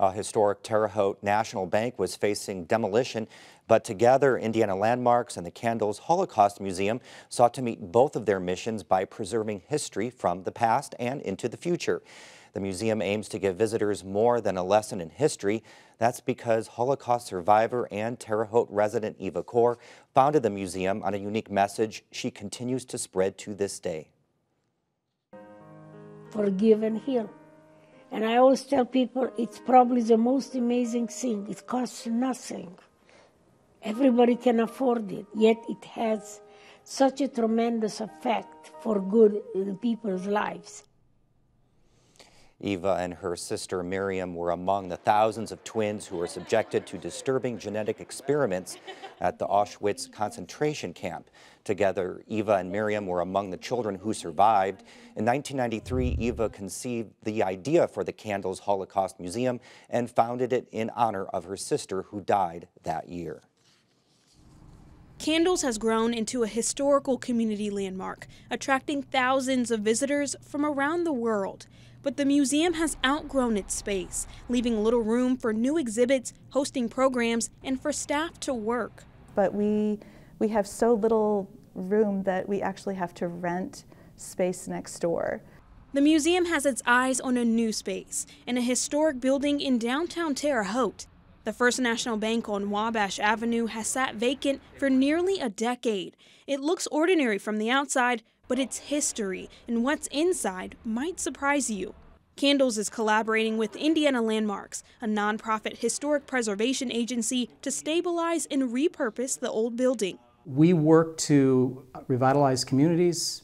A historic Terre Haute National Bank was facing demolition, but together Indiana Landmarks and the Candles Holocaust Museum sought to meet both of their missions by preserving history from the past and into the future. The museum aims to give visitors more than a lesson in history. That's because Holocaust survivor and Terre Haute resident Eva Kaur founded the museum on a unique message she continues to spread to this day. Forgive and heal. And I always tell people it's probably the most amazing thing. It costs nothing. Everybody can afford it, yet it has such a tremendous effect for good in people's lives. Eva and her sister Miriam were among the thousands of twins who were subjected to disturbing genetic experiments at the Auschwitz concentration camp. Together, Eva and Miriam were among the children who survived. In 1993, Eva conceived the idea for the Candles Holocaust Museum and founded it in honor of her sister who died that year. Candles has grown into a historical community landmark, attracting thousands of visitors from around the world. But the museum has outgrown its space, leaving little room for new exhibits, hosting programs, and for staff to work. But we have so little room that we actually have to rent space next door. The museum has its eyes on a new space in a historic building in downtown Terre Haute. The First National Bank on Wabash Avenue has sat vacant for nearly a decade. It looks ordinary from the outside, but its history and what's inside might surprise you. Candles is collaborating with Indiana Landmarks, a nonprofit historic preservation agency, to stabilize and repurpose the old building. We work to revitalize communities,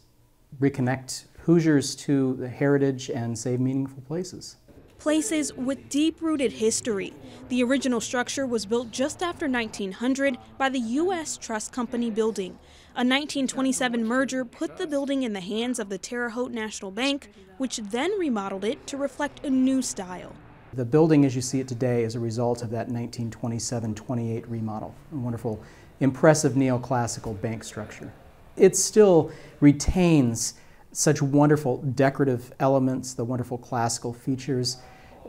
reconnect Hoosiers to the heritage, and save meaningful places. Places with deep-rooted history. The original structure was built just after 1900 by the U.S. Trust Company building. A 1927 merger put the building in the hands of the Terre Haute National Bank, which then remodeled it to reflect a new style. The building as you see it today is a result of that 1927-28 remodel, a wonderful, impressive neoclassical bank structure. It still retains such wonderful decorative elements, the wonderful classical features,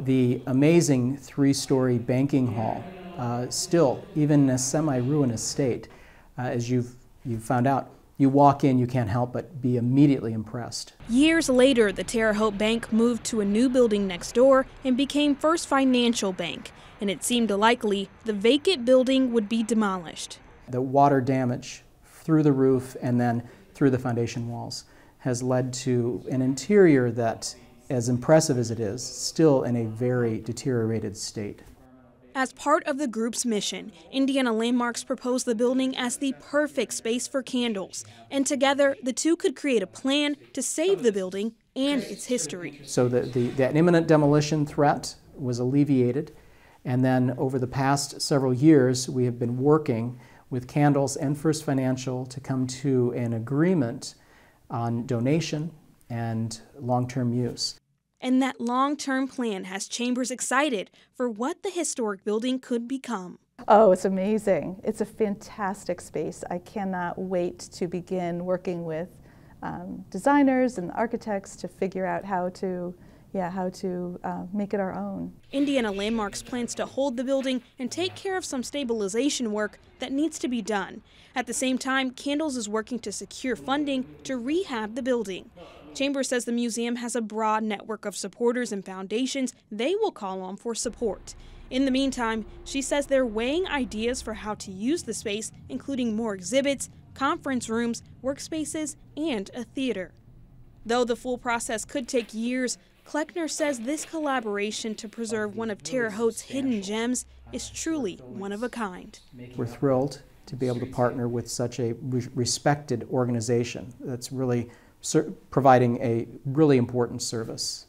the amazing three-story banking hall, still, even in a semi-ruinous state, as you've found out. You walk in, you can't help but be immediately impressed. Years later, the Terre Haute Bank moved to a new building next door and became First Financial Bank, and it seemed likely the vacant building would be demolished. The water damage through the roof and then through the foundation walls has led to an interior that, as impressive as it is, still in a very deteriorated state. As part of the group's mission, Indiana Landmarks proposed the building as the perfect space for Candles, and together the two could create a plan to save the building and its history. So that imminent demolition threat was alleviated, and then over the past several years we have been working with Candles and First Financial to come to an agreement on donation and long-term use. And that long-term plan has Chambers excited for what the historic building could become. Oh, it's amazing. It's a fantastic space. I cannot wait to begin working with designers and architects to figure out how to make it our own. Indiana Landmarks plans to hold the building and take care of some stabilization work that needs to be done. At the same time, Candles is working to secure funding to rehab the building. Chambers says the museum has a broad network of supporters and foundations they will call on for support. In the meantime, she says they're weighing ideas for how to use the space, including more exhibits, conference rooms, workspaces, and a theater. Though the full process could take years, Kleckner says this collaboration to preserve one of Terre Haute's hidden gems is truly one of a kind. We're thrilled to be able to partner with such a respected organization that's really providing a really important service,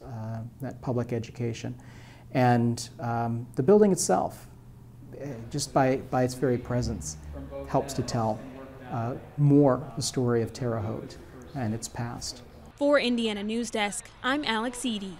that public education. And the building itself, just by its very presence, helps to tell more the story of Terre Haute and its past. For Indiana Newsdesk, I'm Alex Eady.